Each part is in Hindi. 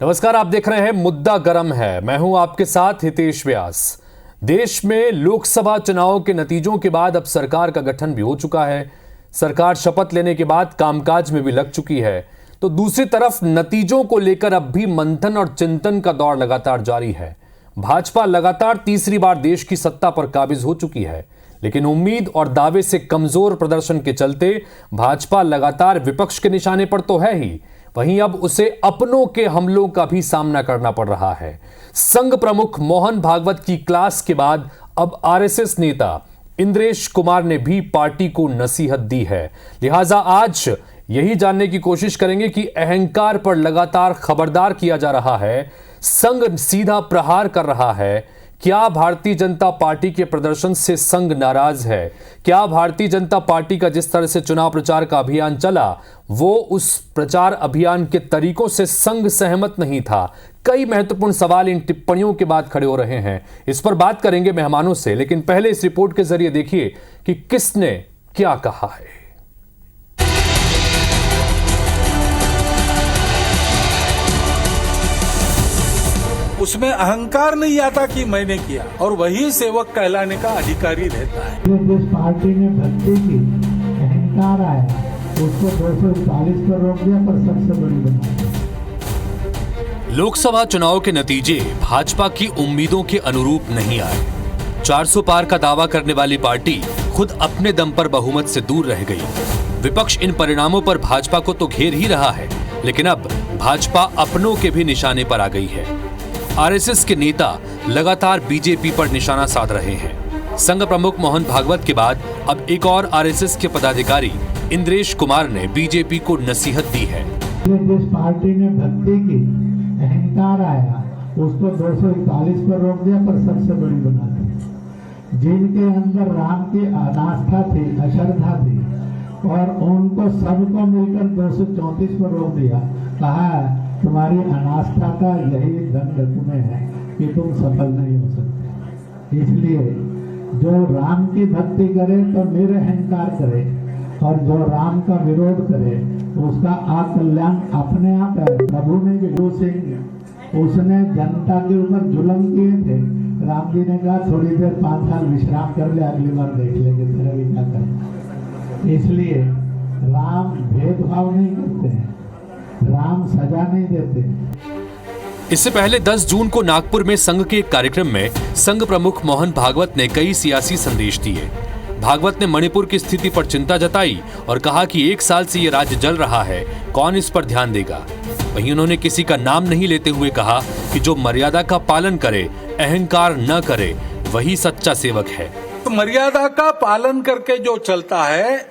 नमस्कार, आप देख रहे हैं मुद्दा गरम है। मैं हूं आपके साथ हितेश व्यास। देश में लोकसभा चुनाव के नतीजों के बाद अब सरकार का गठन भी हो चुका है। सरकार शपथ लेने के बाद कामकाज में भी लग चुकी है। तो दूसरी तरफ नतीजों को लेकर अब भी मंथन और चिंतन का दौर लगातार जारी है। भाजपा लगातार तीसरी बार देश की सत्ता पर काबिज हो चुकी है, लेकिन उम्मीद और दावे से कमजोर प्रदर्शन के चलते भाजपा लगातार विपक्ष के निशाने पर तो है ही, वहीं अब उसे अपनों के हमलों का भी सामना करना पड़ रहा है। संघ प्रमुख मोहन भागवत की क्लास के बाद अब आरएसएस नेता इंद्रेश कुमार ने भी पार्टी को नसीहत दी है। लिहाजा आज यही जानने की कोशिश करेंगे कि अहंकार पर लगातार खबरदार किया जा रहा है, संघ सीधा प्रहार कर रहा है। क्या भारतीय जनता पार्टी के प्रदर्शन से संघ नाराज है? क्या भारतीय जनता पार्टी का जिस तरह से चुनाव प्रचार का अभियान चला, वो उस प्रचार अभियान के तरीकों से संघ सहमत नहीं था? कई महत्वपूर्ण सवाल इन टिप्पणियों के बाद खड़े हो रहे हैं। इस पर बात करेंगे मेहमानों से, लेकिन पहले इस रिपोर्ट के जरिए देखिए कि किसने क्या कहा है। उसमें अहंकार नहीं आता कि मैंने किया, और वही सेवक कहलाने का अधिकारी रहता है। जिस पार्टी ने भक्ति की, अहंकार आया, उसको 240 पर रोक दिया, पर सबसे बड़ी बना। लोकसभा चुनाव के नतीजे भाजपा की उम्मीदों के अनुरूप नहीं आए। 400 पार का दावा करने वाली पार्टी खुद अपने दम पर बहुमत से दूर रह गई। विपक्ष इन परिणामों पर भाजपा को तो घेर ही रहा है, लेकिन अब भाजपा अपनों के भी निशाने पर आ गई है। आरएसएस के नेता लगातार बीजेपी पर निशाना साध रहे हैं। संघ प्रमुख मोहन भागवत के बाद अब एक और आरएसएस के पदाधिकारी इंद्रेश कुमार ने बीजेपी को नसीहत दी है। जिस पार्टी ने भक्ति की, अहंकार आया, उसको 241 पर रोक दिया, पर सबसे बड़ी बना दी। जिनके अंदर राम की अनास्था थी, अश्रद्धा थी, और उनको सबको मिलकर 234 पर रोक दिया। कहा तुम्हारी अनास्था का यही दंड तुम्हें है कि तुम सफल नहीं हो सकते। इसलिए जो राम की भक्ति करे तो निरअहंकार करे, और जो राम का विरोध करे उसका अकल्याण अपने आप है। प्रभु ने गुरु सिंह, उसने जनता के ऊपर जुल्म किए थे। राम जी ने कहा थोड़ी देर 5 साल विश्राम कर ले, अगली बार देख लेंगे तेरा भी क्या करना। इसलिए राम भेदभाव नहीं करते हैं, राम सजा नहीं देते। इससे पहले 10 जून को नागपुर में संघ के एक कार्यक्रम में संघ प्रमुख मोहन भागवत ने कई सियासी संदेश दिए। भागवत ने मणिपुर की स्थिति पर चिंता जताई और कहा कि 1 साल से ये राज्य जल रहा है, कौन इस पर ध्यान देगा। वहीं उन्होंने किसी का नाम नहीं लेते हुए कहा कि जो मर्यादा का पालन करे, अहंकार न करे, वही सच्चा सेवक है। तो मर्यादा का पालन करके जो चलता है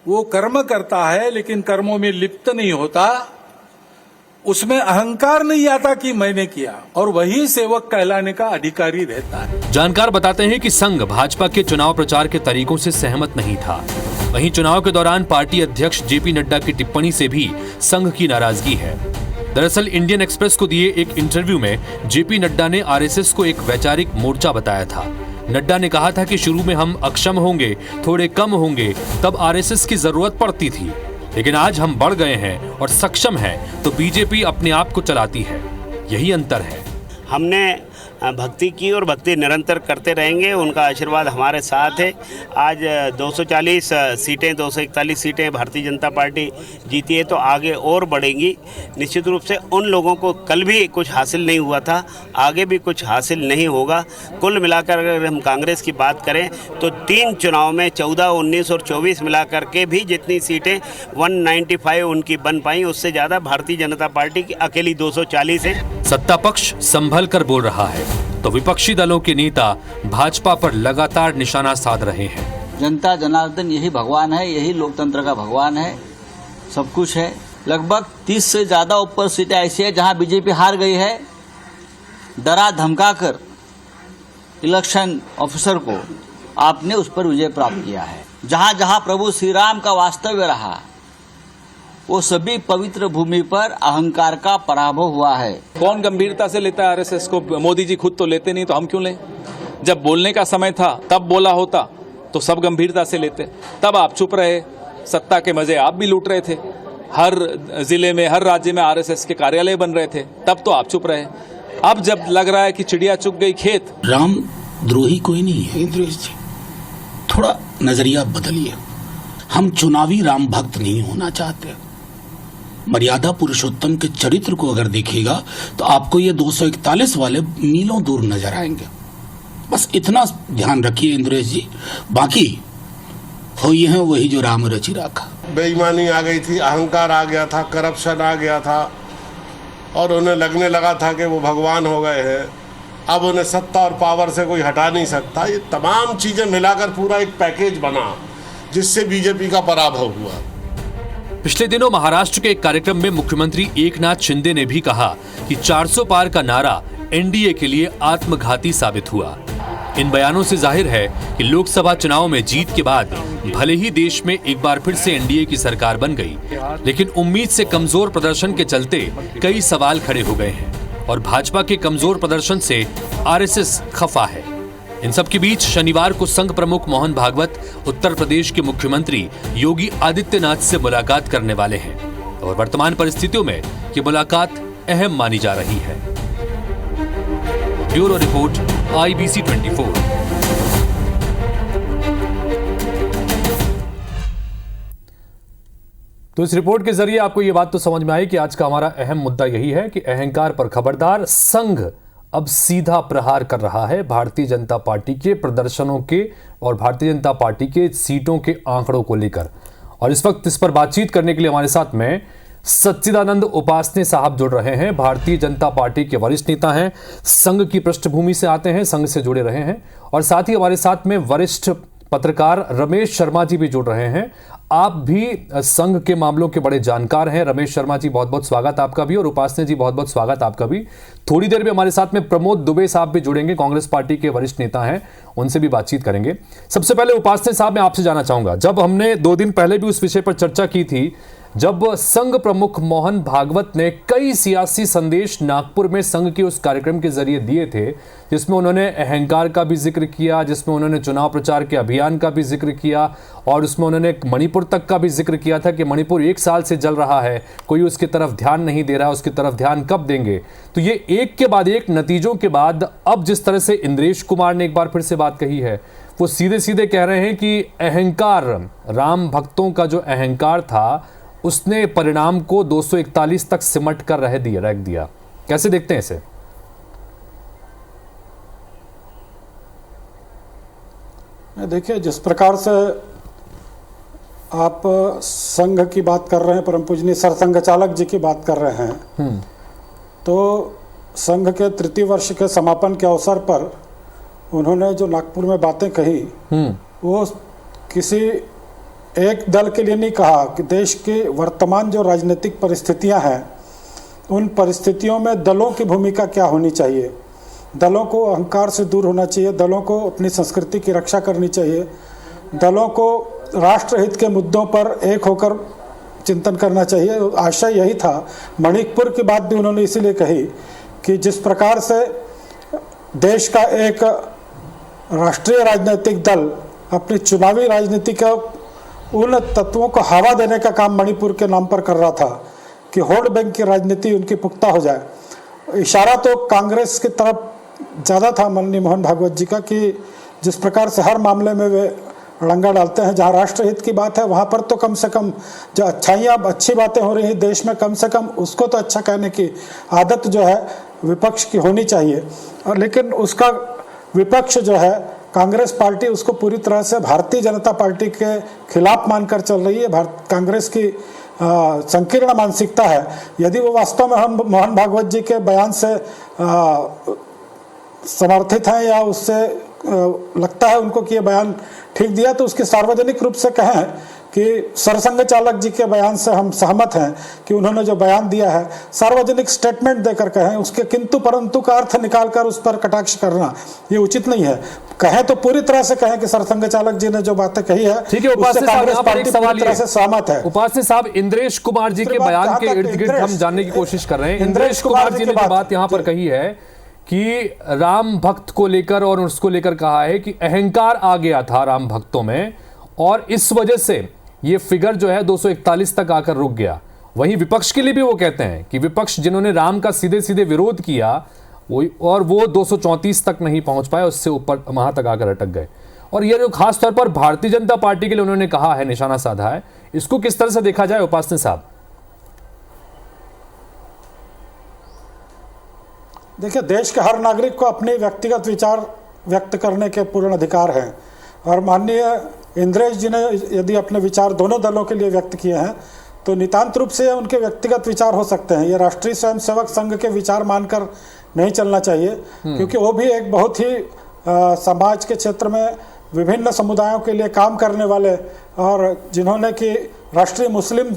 वो कर्म करता है, लेकिन कर्मों में लिप्त नहीं होता। उसमें अहंकार नहीं आता कि मैंने किया, और वही सेवक कहलाने का अधिकारी रहता है। जानकार बताते हैं कि संघ भाजपा के चुनाव प्रचार के तरीकों से सहमत नहीं था। वहीं चुनाव के दौरान पार्टी अध्यक्ष जेपी नड्डा की टिप्पणी से भी संघ की नाराजगी है। दरअसल इंडियन एक्सप्रेस को दिए एक इंटरव्यू में जेपी नड्डा ने आरएसएस को एक वैचारिक मोर्चा बताया था। नड्डा ने कहा था कि शुरू में हम अक्षम होंगे, थोड़े कम होंगे, तब आरएसएस की जरूरत पड़ती थी, लेकिन आज हम बढ़ गए हैं और सक्षम हैं, तो बीजेपी अपने आप को चलाती है। यही अंतर है। हमने भक्ति की और भक्ति निरंतर करते रहेंगे, उनका आशीर्वाद हमारे साथ है। आज 240 सीटें, 241 सीटें भारतीय जनता पार्टी जीती है, तो आगे और बढ़ेंगी। निश्चित रूप से उन लोगों को कल भी कुछ हासिल नहीं हुआ था, आगे भी कुछ हासिल नहीं होगा। कुल मिलाकर अगर हम कांग्रेस की बात करें तो 3 चुनाव में 14, 19 और 24 मिलाकर के भी जितनी सीटें 195 उनकी बन पाई, उससे ज़्यादा भारतीय जनता पार्टी की अकेली 240 है। सत्ता पक्ष संभल कर बोल रहा है, तो विपक्षी दलों के नेता भाजपा पर लगातार निशाना साध रहे हैं। जनता जनार्दन यही भगवान है, यही लोकतंत्र का भगवान है, सब कुछ है। लगभग 30 से ज्यादा ऊपर सीटें ऐसी है जहां बीजेपी हार गई है। डरा धमकाकर इलेक्शन ऑफिसर को आपने उस पर विजय प्राप्त किया है। जहां जहां प्रभु श्री राम का वास्तव्य रहा, वो सभी पवित्र भूमि पर अहंकार का पराभव हुआ है। कौन गंभीरता से लेता है आरएसएस को? मोदी जी खुद तो लेते नहीं, तो हम क्यों लें? जब बोलने का समय था तब बोला होता तो सब गंभीरता से लेते। तब आप चुप रहे, सत्ता के मजे आप भी लूट रहे थे। हर जिले में, हर राज्य में आरएसएस के कार्यालय बन रहे थे, तब तो आप चुप रहे। अब जब लग रहा है कि चिड़िया चुग गई खेत। राम द्रोही कोई नहीं है इंद्रेश जी, थोड़ा नजरिया बदलिए। हम चुनावी राम भक्त नहीं होना चाहते। मर्यादा पुरुषोत्तम के चरित्र को अगर देखिएगा तो आपको ये 241 वाले मीलों दूर नजर आएंगे। बस इतना ध्यान रखिए इंद्रेश जी, बाकी हो ये है वही जो राम रचि रखा। बेईमानी आ गई थी, अहंकार आ गया था, करप्शन आ गया था और उन्हें लगने लगा था कि वो भगवान हो गए हैं। अब उन्हें सत्ता और पावर से कोई हटा नहीं सकता। ये तमाम चीजें मिलाकर पूरा एक पैकेज बना जिससे बीजेपी का पराभव हुआ। पिछले दिनों महाराष्ट्र के एक कार्यक्रम में मुख्यमंत्री एकनाथ शिंदे ने भी कहा कि 400 पार का नारा एनडीए के लिए आत्मघाती साबित हुआ। इन बयानों से जाहिर है कि लोकसभा चुनाव में जीत के बाद भले ही देश में एक बार फिर से एनडीए की सरकार बन गई, लेकिन उम्मीद से कमजोर प्रदर्शन के चलते कई सवाल खड़े हो गए हैं और भाजपा के कमजोर प्रदर्शन से आरएसएस खफा है। इन सब के बीच शनिवार को संघ प्रमुख मोहन भागवत उत्तर प्रदेश के मुख्यमंत्री योगी आदित्यनाथ से मुलाकात करने वाले हैं और वर्तमान परिस्थितियों में ये मुलाकात अहम मानी जा रही है। Bureau report IBC 24। तो इस रिपोर्ट के जरिए आपको यह बात तो समझ में आई कि आज का हमारा अहम मुद्दा यही है कि अहंकार पर खबरदार। संघ अब सीधा प्रहार कर रहा है भारतीय जनता पार्टी के प्रदर्शनों के और भारतीय जनता पार्टी के सीटों के आंकड़ों को लेकर। और इस वक्त इस पर बातचीत करने के लिए हमारे साथ में सच्चिदानंद उपासने साहब जुड़ रहे हैं। भारतीय जनता पार्टी के वरिष्ठ नेता हैं, संघ की पृष्ठभूमि से आते हैं, संघ से जुड़े रहे हैं। और साथ ही हमारे साथ में वरिष्ठ पत्रकार रमेश शर्मा जी भी जुड़ रहे हैं। आप भी संघ के मामलों के बड़े जानकार हैं। रमेश शर्मा जी, बहुत बहुत स्वागत आपका भी, और उपासने जी बहुत बहुत स्वागत आपका भी। थोड़ी देर में हमारे साथ में प्रमोद दुबे साहब भी जुड़ेंगे, कांग्रेस पार्टी के वरिष्ठ नेता हैं, उनसे भी बातचीत करेंगे। सबसे पहले उपासने साहब, मैं आपसे जानना चाहूंगा, जब हमने 2 दिन पहले भी उस विषय पर चर्चा की थी, जब संघ प्रमुख मोहन भागवत ने कई सियासी संदेश नागपुर में संघ के उस कार्यक्रम के जरिए दिए थे, जिसमें उन्होंने अहंकार का भी जिक्र किया, जिसमें उन्होंने चुनाव प्रचार के अभियान का भी जिक्र किया, और उसमें उन्होंने मणिपुर तक का भी जिक्र किया था कि मणिपुर 1 साल से जल रहा है, कोई उसकी तरफ ध्यान नहीं दे रहा, उसकी तरफ ध्यान कब देंगे। तो ये एक के बाद एक नतीजों के बाद अब जिस तरह से इंद्रेश कुमार ने एक बार फिर से बात कही है, वो सीधे सीधे कह रहे हैं कि अहंकार, राम भक्तों का जो अहंकार था, उसने परिणाम को 241 तक सिमट कर रख दिया। कैसे देखते हैं इसे? देखिए, जिस प्रकार से आप संघ की बात कर रहे हैं, परम पूजनीय सरसंघ चालक जी की बात कर रहे हैं, तो संघ के 3य वर्ष के समापन के अवसर पर उन्होंने जो नागपुर में बातें कही, वो किसी एक दल के लिए नहीं कहा कि देश की वर्तमान जो राजनीतिक परिस्थितियां हैं, उन परिस्थितियों में दलों की भूमिका क्या होनी चाहिए। दलों को अहंकार से दूर होना चाहिए, दलों को अपनी संस्कृति की रक्षा करनी चाहिए, दलों को राष्ट्रहित के मुद्दों पर एक होकर चिंतन करना चाहिए। आशय यही था। मणिपुर की बात भी उन्होंने इसीलिए कही कि जिस प्रकार से देश का एक राष्ट्रीय राजनीतिक दल अपनी चुनावी राजनीति का उन तत्वों को हवा देने का काम मणिपुर के नाम पर कर रहा था कि वोट बैंक की राजनीति उनकी पुख्ता हो जाए। इशारा तो कांग्रेस की तरफ ज़्यादा था माननीय मोहन भागवत जी का, कि जिस प्रकार से हर मामले में वे रंगा डालते हैं, जहाँ राष्ट्रहित की बात है वहाँ पर तो कम से कम जो अच्छी बातें हो रही हैं देश में, कम से कम उसको तो अच्छा कहने की आदत जो है विपक्ष की होनी चाहिए। और लेकिन उसका विपक्ष जो है कांग्रेस पार्टी, उसको पूरी तरह से भारतीय जनता पार्टी के खिलाफ मानकर चल रही है। कांग्रेस की संकीर्ण मानसिकता है। यदि वो वास्तव में हम मोहन भागवत जी के बयान से समर्थित हैं या उससे लगता है उनको कि ये बयान ठीक दिया, तो उसकी सार्वजनिक रूप से कहें कि सरसंघ चालक जी के बयान से हम सहमत हैं कि उन्होंने जो बयान दिया है, सार्वजनिक स्टेटमेंट देकर कहें, उसके किंतु परंतु का अर्थ निकालकर उस पर कटाक्ष करना ये उचित नहीं है। कहें तो पूरी तरह से कहें कि सरसंघ चालक जी ने जो बातें कही है, ठीक है। उपासने साहब, यहाँ पर एक सवाल ये से सहमत है। उपासने साहब, इंद्रेश कुमार जी के बयान के इर्द गिर्द हम जानने की कोशिश कर रहे हैं। इंद्रेश कुमार जी ने जो बात यहाँ पर कही है कि राम भक्त को लेकर और उसको लेकर कहा है कि अहंकार आ गया था राम भक्तों में, और इस वजह से ये फिगर जो है 241 तक आकर रुक गया। वहीं विपक्ष के लिए भी वो कहते हैं कि विपक्ष जिन्होंने राम का सीधे सीधे विरोध किया वो 234 तक नहीं पहुंच पाए, उससे ऊपर वहां तक आकर अटक गए। और ये जो खास तौर पर भारतीय जनता पार्टी के लिए उन्होंने कहा है, निशाना साधा है, इसको किस तरह से देखा जाए उपासने साहब? देखिए, देश के हर नागरिक को अपने व्यक्तिगत विचार व्यक्त करने के पूर्ण अधिकार हैं और माननीय इंद्रेश जी ने यदि अपने विचार दोनों दलों के लिए व्यक्त किए हैं तो नितांत रूप से उनके व्यक्तिगत विचार हो सकते हैं। ये राष्ट्रीय स्वयंसेवक संघ के विचार मानकर नहीं चलना चाहिए, क्योंकि वो भी एक बहुत ही समाज के क्षेत्र में विभिन्न समुदायों के लिए काम करने वाले और जिन्होंने कि राष्ट्रीय मुस्लिम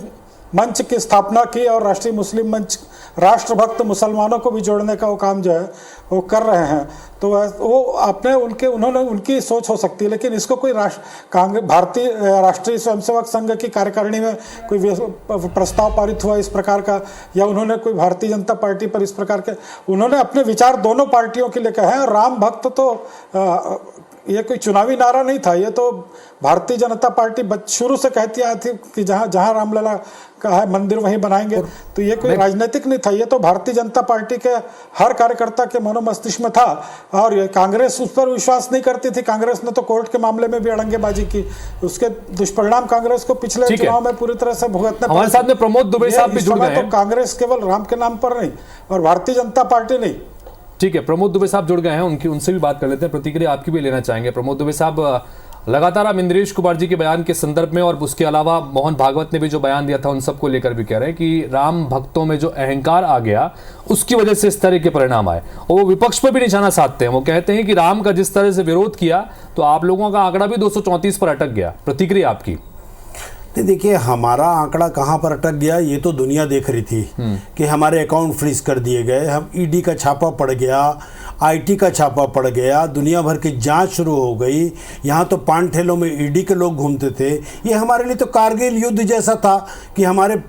मंच की स्थापना की और राष्ट्रीय मुस्लिम मंच राष्ट्रभक्त मुसलमानों को भी जोड़ने का वो काम जो है वो कर रहे हैं। तो वो अपने उन्होंने उनकी सोच हो सकती है, लेकिन इसको कोई भारतीय राष्ट्रीय स्वयंसेवक संघ की कार्यकारिणी में कोई प्रस्ताव पारित हुआ इस प्रकार का, या उन्होंने कोई भारतीय जनता पार्टी पर इस प्रकार के उन्होंने अपने विचार दोनों पार्टियों के लिए कहे हैं। राम भक्त तो ये कोई चुनावी नारा नहीं था, ये तो भारतीय जनता पार्टी शुरू से कहती आई थी कि जहाँ जहाँ रामलला का है मंदिर वहीं बनाएंगे। तो ये कोई राजनीतिक नहीं था, ये तो भारतीय जनता पार्टी के हर कार्यकर्ता के मनोमस्तिष्क में था। और ये कांग्रेस उस पर विश्वास नहीं करती थी। कांग्रेस ने तो कोर्ट के मामले में भी अड़ंगेबाजी की, उसके दुष्परिणाम कांग्रेस को पिछले चुनाव में पूरी तरह से भुगतना। हमारे साथ में प्रमोद दुबे साहब भी जुड़ गए हैं। तो कांग्रेस केवल राम के नाम पर नहीं और भारतीय जनता पार्टी नहीं। ठीक है, प्रमोद दुबे साहब जुड़ गए हैं, उनसे भी बात कर लेते हैं, प्रतिक्रिया आपकी भी लेना चाहेंगे। प्रमोद दुबे साहब, लगातार आप इंद्रेश कुमार जी के बयान के संदर्भ में और उसके अलावा मोहन भागवत ने भी जो बयान दिया था उन सबको लेकर भी कह रहे हैं कि राम भक्तों में जो अहंकार आ गया उसकी वजह से इस तरह के परिणाम आए। और वो विपक्ष पर भी निशाना साधते हैं, वो कहते हैं कि राम का जिस तरह से विरोध किया तो आप लोगों का आंकड़ा भी 234 पर अटक गया। प्रतिक्रिया आपकी? देखिए, हमारा आंकड़ा कहाँ पर अटक गया ये तो दुनिया देख रही थी कि हमारे अकाउंट फ्रीज कर दिए गए, हम ईडी का छापा पड़ गया, आईटी का छापा पड़ गया, दुनिया भर की जांच शुरू हो गई। यहाँ तो पान ठेलों में ईडी के लोग घूमते थे। ये हमारे लिए तो कारगिल युद्ध जैसा था कि हमारे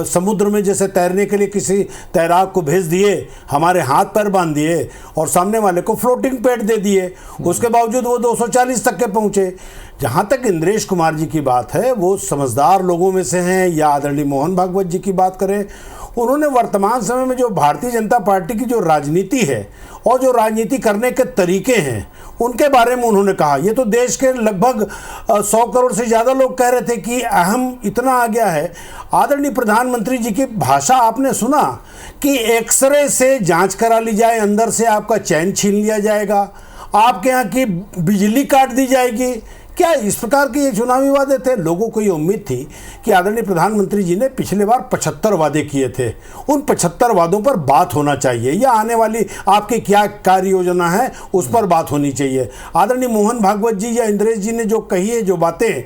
समुद्र में जैसे तैरने के लिए किसी तैराक को भेज दिए, हमारे हाथ पैर बांध दिए और सामने वाले को फ्लोटिंग पैड दे दिए। उसके बावजूद वो 240 तक के पहुँचे। जहाँ तक इंद्रेश कुमार जी की बात है, वो समझदार लोगों में से हैं, या आदरणीय मोहन भागवत जी की बात करें, उन्होंने वर्तमान समय में जो भारतीय जनता पार्टी की जो राजनीति है और जो राजनीति करने के तरीके हैं उनके बारे में उन्होंने कहा। ये तो देश के लगभग 100 करोड़ से ज़्यादा लोग कह रहे थे कि अहम इतना आ गया है। आदरणीय प्रधानमंत्री जी की भाषा आपने सुना कि एक्सरे से जांच करा ली जाए, अंदर से आपका चैन छीन लिया जाएगा, आपके यहाँ की बिजली काट दी जाएगी। क्या इस प्रकार के ये चुनावी वादे थे? लोगों को ये उम्मीद थी कि आदरणीय प्रधानमंत्री जी ने पिछले बार 75 वादे किए थे, उन 75 वादों पर बात होना चाहिए, या आने वाली आपकी क्या कार्य योजना है उस पर बात होनी चाहिए। आदरणीय मोहन भागवत जी या इंद्रेश जी ने जो कही है जो बातें,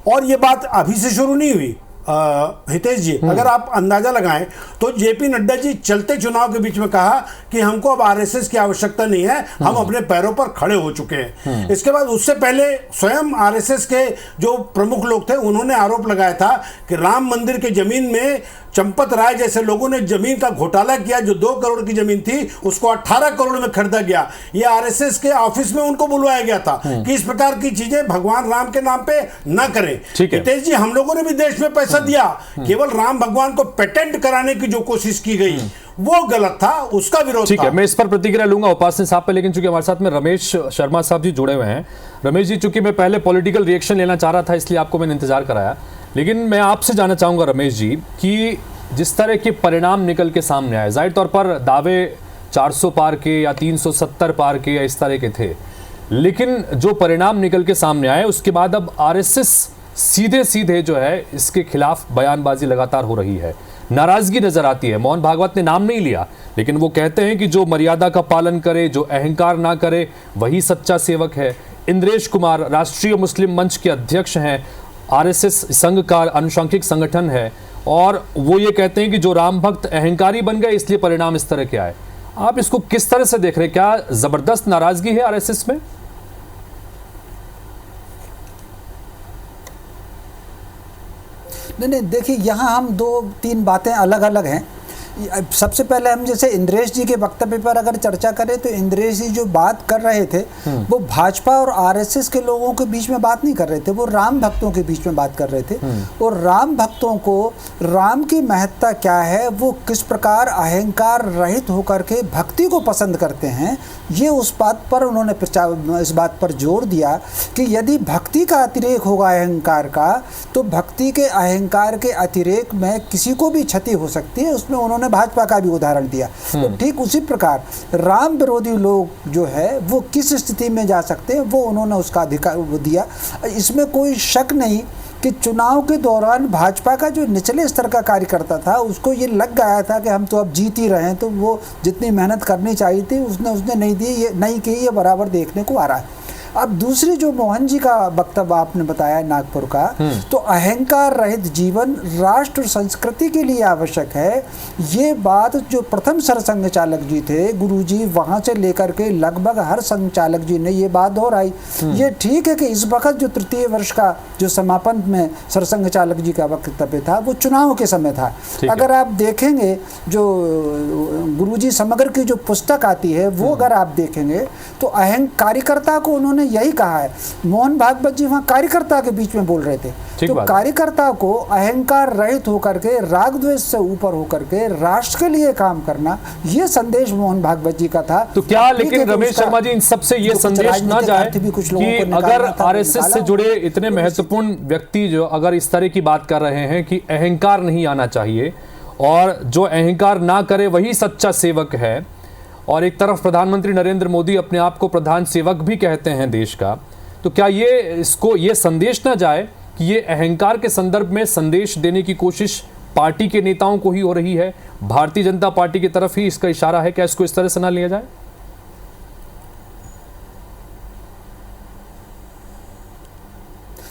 और ये बात अभी से शुरू नहीं हुई हितेश जी, अगर आप अंदाजा लगाएं तो जेपी नड्डा जी चलते चुनाव के बीच में कहा कि हमको अब आरएसएस की आवश्यकता नहीं है, हम अपने पैरों पर खड़े हो चुके हैं। इसके बाद उससे पहले स्वयं आरएसएस के जो प्रमुख लोग थे उन्होंने आरोप लगाया था कि राम मंदिर के जमीन में चंपत राय जैसे लोगों ने जमीन का घोटाला किया, जो 2 करोड़ की जमीन थी उसको 18 करोड़ में खरीदा गया। ये आरएसएस के ऑफिस में उनको बुलवाया गया था कि इस प्रकार की चीजें भगवान राम के नाम पे न करें। हितेश जी, हम लोगों ने भी देश में पैसा दिया, केवल राम भगवान को पेटेंट कराने की जो कोशिश की गई वो गलत था, उसका विरोध था। ठीक है, मैं इस पर प्रतिक्रिया लूंगा उपासने साहब पे, लेकिन चूंकि हमारे साथ में रमेश शर्मा साहब जी जुड़े हुए हैं। रमेश जी, चूंकि मैं पहले पॉलिटिकल रिएक्शन लेना चाह रहा था इसलिए आपको मैंने इंतजार कराया, लेकिन मैं आपसे जानना चाहूंगा रमेश जी कि जिस तरह के परिणाम निकल के सामने आए, जाहिर तौर पर दावे 400 पार के या 370 पार के या इस तरह के थे, लेकिन जो परिणाम निकल के सामने आए उसके बाद अब आरएसएस सीधे सीधे जो है इसके खिलाफ बयानबाजी लगातार हो रही है, नाराजगी नजर आती है। मोहन भागवत ने नाम नहीं लिया, लेकिन वो कहते हैं कि जो मर्यादा का पालन करे, जो अहंकार ना करे, वही सच्चा सेवक है। इंद्रेश कुमार राष्ट्रीय मुस्लिम मंच के अध्यक्ष हैं, आरएसएस संघ का अनुशंसिक संगठन है, और वो ये कहते हैं कि जो राम भक्त अहंकारी बन गए इसलिए परिणाम इस तरह के आए। आप इसको किस तरह से देख रहे हैं? क्या जबरदस्त नाराजगी है आरएसएस में? नहीं, देखिए, यहाँ हम 2-3 बातें अलग अलग हैं। सबसे पहले हम जैसे इंद्रेश जी के वक्तव्य पर अगर चर्चा करें तो इंद्रेश जी जो बात कर रहे थे वो भाजपा और आरएसएस के लोगों के बीच में बात नहीं कर रहे थे, वो राम भक्तों के बीच में बात कर रहे थे। और राम भक्तों को राम की महत्ता क्या है, वो किस प्रकार अहंकार रहित होकर के भक्ति को पसंद करते हैं, ये उस बात पर उन्होंने इस बात पर जोर दिया कि यदि भक्ति का अतिरेक होगा अहंकार का, तो भक्ति के अहंकार के अतिरेक में किसी को भी क्षति हो सकती है। उसमें उन्होंने भाजपा का भी उदाहरण दिया। तो ठीक उसी प्रकार राम विरोधी लोग जो है वो किस स्थिति में जा सकते हैं, वो उन्होंने उसका अधिकार दिया। इसमें कोई शक नहीं कि चुनाव के दौरान भाजपा का जो निचले स्तर का कार्यकर्ता था उसको ये लग गया था कि हम तो अब जीत ही रहे हैं, तो वो जितनी मेहनत करनी चाहिए थी उसने नहीं दी, ये नहीं की, ये बराबर देखने को आ रहा है। अब दूसरी जो मोहन जी का वक्तव्य आपने बताया नागपुर का, तो अहंकार रहित जीवन राष्ट्र और संस्कृति के लिए आवश्यक है। ये बात जो प्रथम सरसंघ चालक जी थे गुरुजी, वहां से लेकर के लगभग हर संघ चालक जी ने ये बात दोहराई। ये ठीक है कि इस वक्त जो तृतीय वर्ष का जो समापन में सरसंघ चालक जी का वक्तव्य था वो चुनाव के समय था। अगर आप देखेंगे जो गुरुजी समग्र की जो पुस्तक आती है वो अगर आप देखेंगे तो कार्यकर्ता को उन्होंने यही कहा है। मोहन भागवत जी वहाँ कार्यकर्ता के बीच में बोल रहे थे, तो कार्यकर्ता को अहंकार रहित होकर के, राग द्वेष से ऊपर होकर के राष्ट्र के लिए काम करना, ये संदेश मोहन भागवत जी का था। तो क्या लेकिन रमेश शर्मा जी इन सबसे ये संदेश ना जाए कि अगर आरएसएस से जुड़े इतने महत्वपूर्ण व्यक्ति जो अगर इस तरह की बात कर रहे हैं कि अहंकार नहीं आना चाहिए और जो अहंकार ना करे वही सच्चा सेवक है, और एक तरफ प्रधानमंत्री नरेंद्र मोदी अपने आप को प्रधान सेवक भी कहते हैं देश का, तो क्या ये संदेश ना जाए कि ये अहंकार के संदर्भ में संदेश देने की कोशिश पार्टी के नेताओं को ही हो रही है, भारतीय जनता पार्टी की तरफ ही इसका इशारा है? क्या इसको इस तरह से ना लिया जाए?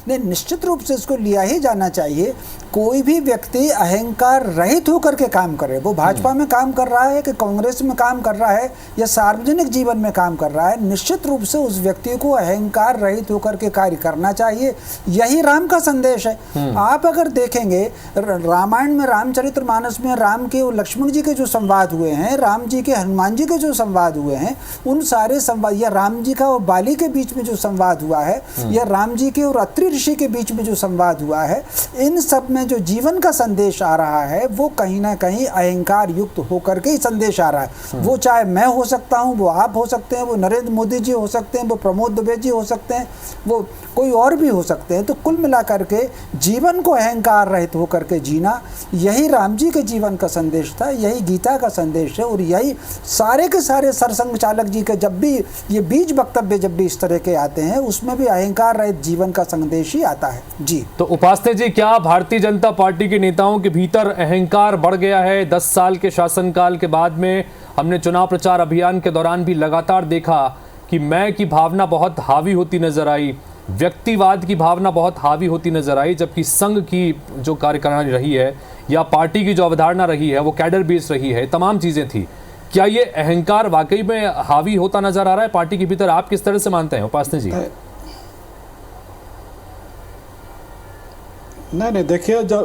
नहीं, निश्चित रूप से इसको लिया ही जाना चाहिए। कोई भी व्यक्ति अहंकार रहित होकर के काम करे, वो भाजपा में काम कर रहा है कि कांग्रेस में काम कर रहा है या सार्वजनिक जीवन में काम कर रहा है, निश्चित रूप से उस व्यक्ति को अहंकार रहित होकर के कार्य करना चाहिए। यही राम का संदेश है। आप अगर देखेंगे रामायण में, रामचरितमानस में राम के और लक्ष्मण जी के जो संवाद हुए हैं, राम जी के हनुमान जी के जो संवाद हुए हैं, उन सारे संवाद, या राम जी का और बाली के बीच में जो संवाद हुआ है, या राम जी के और अत्रि ऋषि के बीच में जो संवाद हुआ है, इन सब में जो जीवन का संदेश आ रहा है वो कहीं ना कहीं अहंकार युक्त होकर के ही संदेश आ रहा है। वो चाहे मैं हो सकता हूं, वो आप हो सकते हैं, वो नरेंद्र मोदी जी हो सकते हैं, वो प्रमोद दुबे जी हो सकते हैं, वो कोई और भी हो सकते हैं। तो कुल मिलाकर के जीवन को अहंकार रहित होकर के जीना, यही राम जी के जीवन का संदेश था, यही गीता का संदेश है, और यही सारे के सारे सरसंघ चालक जी के जब भी ये बीज वक्तव्य जब भी इस तरह के आते हैं उसमें भी अहंकार रहित जीवन का संदेश ही आता है। जी तो उपासने जी, क्या भारतीय जनता पार्टी के नेताओं के भीतर अहंकार बढ़ गया है? 10 साल के शासनकाल के बाद में हमने चुनाव प्रचार अभियान के दौरान भी लगातार देखा कि मैं की भावना बहुत हावी होती नजर आई, व्यक्तिवाद की भावना बहुत हावी होती नजर आई, जबकि संघ की जो कार्यप्रणाली रही है या पार्टी की जो अवधारणा रही है वो कैडर बेस रही है, तमाम चीजें थी। क्या ये अहंकार वाकई में हावी होता नजर आ रहा है पार्टी के भीतर? आप किस तरह से मानते हैं उपासने जी? नहीं, देखिए, जो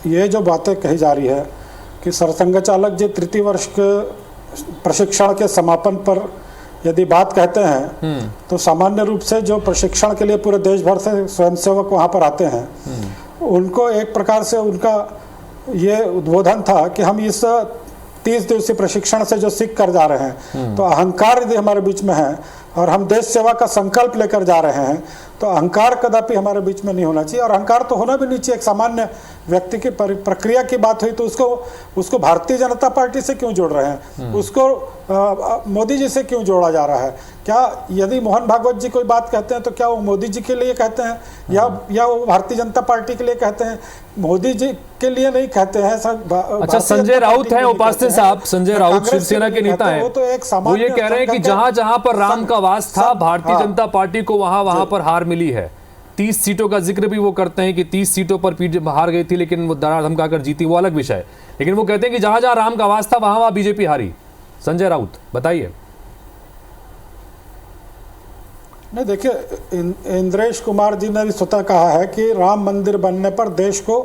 ये जो बातें कही जा रही है कि सरसंघ चालक जी तृतीय वर्ष के प्रशिक्षण के समापन पर यदि बात कहते हैं तो सामान्य रूप से जो प्रशिक्षण के लिए पूरे देश भर से स्वयंसेवक वहाँ पर आते हैं, उनको एक प्रकार से उनका ये उद्बोधन था कि हम इस 30 दिवसीय प्रशिक्षण से जो सीख कर जा रहे हैं, तो अहंकार यदि हमारे बीच में है और हम देश सेवा का संकल्प लेकर जा रहे हैं, तो अहंकार कदापि हमारे बीच में नहीं होना चाहिए। और अहंकार तो होना भी नहीं चाहिए। एक सामान्य व्यक्ति की प्रक्रिया की बात हुई तो उसको भारतीय जनता पार्टी से क्यों जोड़ रहे हैं, उसको मोदी जी से क्यों जोड़ा जा रहा है? क्या यदि मोहन भागवत जी कोई बात कहते हैं तो क्या वो मोदी जी के लिए कहते हैं या वो भारतीय जनता पार्टी के लिए कहते हैं? मोदी जी के लिए नहीं कहते हैं। अच्छा, संजय राउत है उपासने साहब, संजय राउत शिवसेना के नेता हैं, वो ये कह रहे हैं कि जहां जहां पर राम का वास था भारतीय जनता पार्टी को वहां पर हार मिली है। 30 सीटों का जिक्र भी वो करते हैं कि 30 सीटों पर हार गई थी, लेकिन वो दरार धमकाकर जीती, वो अलग विषय है। लेकिन वो कहते हैं कि जहां जहां राम का वास था वहां बीजेपी हारी। संजय राउत, बताइए। नहीं, देखिए, इंद्रेश कुमार जी ने भी स्वतः कहा है कि राम मंदिर बनने पर देश को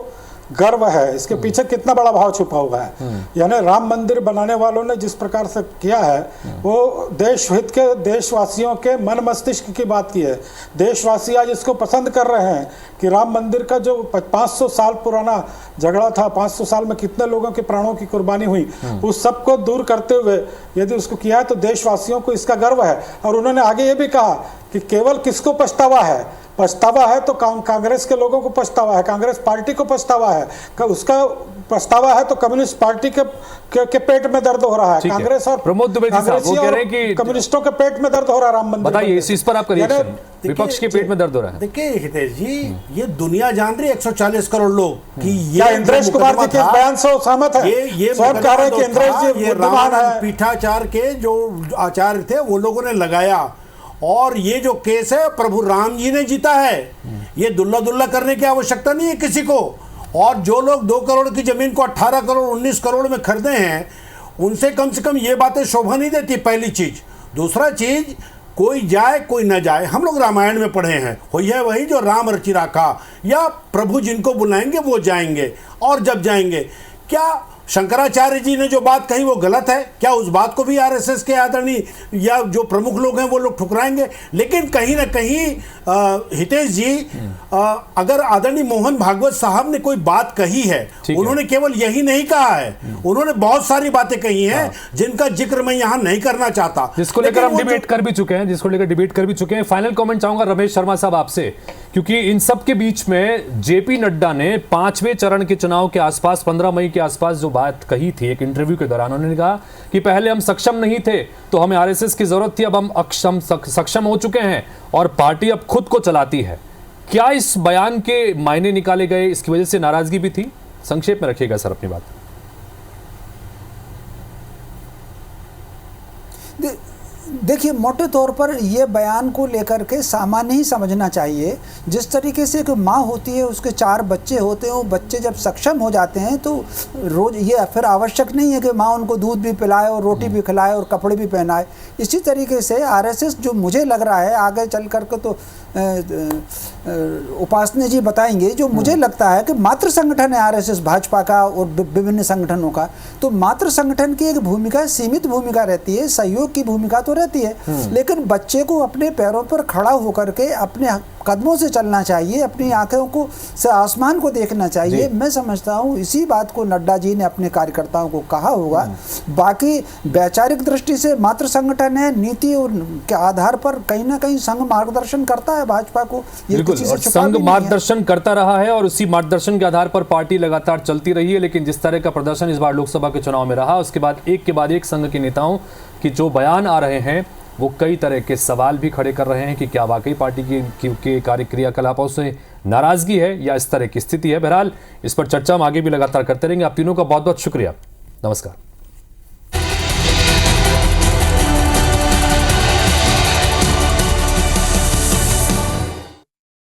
गर्व है, इसके पीछे कितना बड़ा भाव छुपा हुआ है। यानी राम मंदिर बनाने वालों ने जिस प्रकार से किया है वो देश हित के, देशवासियों के मन मस्तिष्क की बात की है। देशवासी आज इसको पसंद कर रहे हैं कि राम मंदिर का जो 500 साल पुराना झगड़ा था, 500 साल में कितने लोगों के प्राणों की कुर्बानी हुई, उस सब को दूर करते हुए यदि उसको किया है तो देशवासियों को इसका गर्व है। और उन्होंने आगे ये भी कहा कि केवल किसको पछतावा है, पछतावा है तो कांग्रेस के लोगों को पछतावा है, कांग्रेस पार्टी को पछतावा है, उसका पछतावा है तो कम्युनिस्ट पार्टी के पेट में दर्द हो रहा है। कांग्रेस और प्रमोद द्विवेदी साहब वो कह रहे हैं कि कम्युनिस्टों के पेट में दर्द हो रहा है राम मंदिर। बताइए इस पर आपका रिएक्शन। विपक्ष के पेट में दर्द हो रहा है। देखिए हितेश जी, ये दुनिया जान रही है 140 करोड़ लोग कि ये इंद्रेश कुमार जी के बयान से सहमत है। ये सब कह रहे हैं कि इंद्रेश जी ये रामानंद पीठाचार्य के जो आचार्य थे वो लोगों ने लगाया, और ये जो केस है प्रभु राम जी ने जीता है। ये दुल्ला दुल्ला करने की आवश्यकता नहीं है किसी को। और जो लोग 2 करोड़ की जमीन को 18 करोड़ 19 करोड़ में खरीदे हैं, उनसे कम से कम ये बातें शोभा नहीं देती, पहली चीज। दूसरा चीज, कोई जाए कोई न जाए, हम लोग रामायण में पढ़े हैं, हुई है वही जो राम रचि राखा, या प्रभु जिनको बुलाएंगे वो जाएंगे। और जब जाएंगे, क्या शंकराचार्य जी ने जो बात कही वो गलत है? क्या उस बात को भी आरएसएस के आदरणीय या जो प्रमुख लोग हैं वो लोग ठुकराएंगे? लेकिन कहीं ना कहीं हितेश जी, अगर आदरणीय मोहन भागवत साहब ने कोई बात कही है, उन्होंने केवल यही नहीं कहा है, उन्होंने बहुत सारी बातें कही हैं जिनका जिक्र मैं यहाँ नहीं करना चाहता, जिसको लेकर हम डिबेट कर भी चुके हैं। फाइनल कमेंट चाहूंगा रमेश शर्मा साहब आपसे, क्योंकि इन सब के बीच में जेपी नड्डा ने 5वें चरण के चुनाव के आसपास 15 मई के आसपास जो बात कही थी एक इंटरव्यू के दौरान, उन्होंने कहा कि पहले हम सक्षम नहीं थे तो हमें आरएसएस की जरूरत थी, अब हम सक्षम हो चुके हैं और पार्टी अब खुद को चलाती है। क्या इस बयान के मायने निकाले गए, इसकी वजह से नाराजगी भी थी? संक्षेप में रखिएगा सर अपनी बात। देखिए, मोटे तौर पर यह बयान को लेकर के सामान्य ही समझना चाहिए। जिस तरीके से एक माँ होती है, उसके 4 बच्चे होते हैं, वो बच्चे जब सक्षम हो जाते हैं तो रोज ये फिर आवश्यक नहीं है कि माँ उनको दूध भी पिलाए और रोटी भी खिलाए और कपड़े भी पहनाए। इसी तरीके से आरएसएस, जो मुझे लग रहा है आगे चल करके तो उपासना जी बताएंगे, जो मुझे लगता है कि मातृ संगठन है आरएसएस, भाजपा का और विभिन्न संगठनों का, तो मातृ संगठन की एक भूमिका, सीमित भूमिका रहती है, सहयोग की भूमिका तो रहती है, लेकिन बच्चे को अपने पैरों पर खड़ा होकर के अपने कदमों से चलना चाहिए, अपनी आंखों को से आसमान को देखना चाहिए। मैं समझता हूँ इसी बात को नड्डा जी ने अपने कार्यकर्ताओं को कहा होगा। बाकी वैचारिक दृष्टि से मातृ संगठन है, नीति के आधार पर कहीं ना कहीं संघ मार्गदर्शन करता है भाजपा को, बिल्कुल, और संघ मार्गदर्शन करता रहा है और उसी मार्गदर्शन के आधार पर पार्टी लगातार चलती रही है। लेकिन जिस तरह का प्रदर्शन इस बार लोकसभा के चुनाव में रहा, उसके बाद एक संघ के नेताओं की जो बयान आ रहे हैं वो कई तरह के सवाल भी खड़े कर रहे हैं कि क्या वाकई पार्टी के कार्य क्रियाकलापों से नाराजगी है या इस तरह की स्थिति है। बहरहाल इस पर चर्चा हम आगे भी लगातार करते रहेंगे। आप तीनों का बहुत बहुत शुक्रिया। नमस्कार।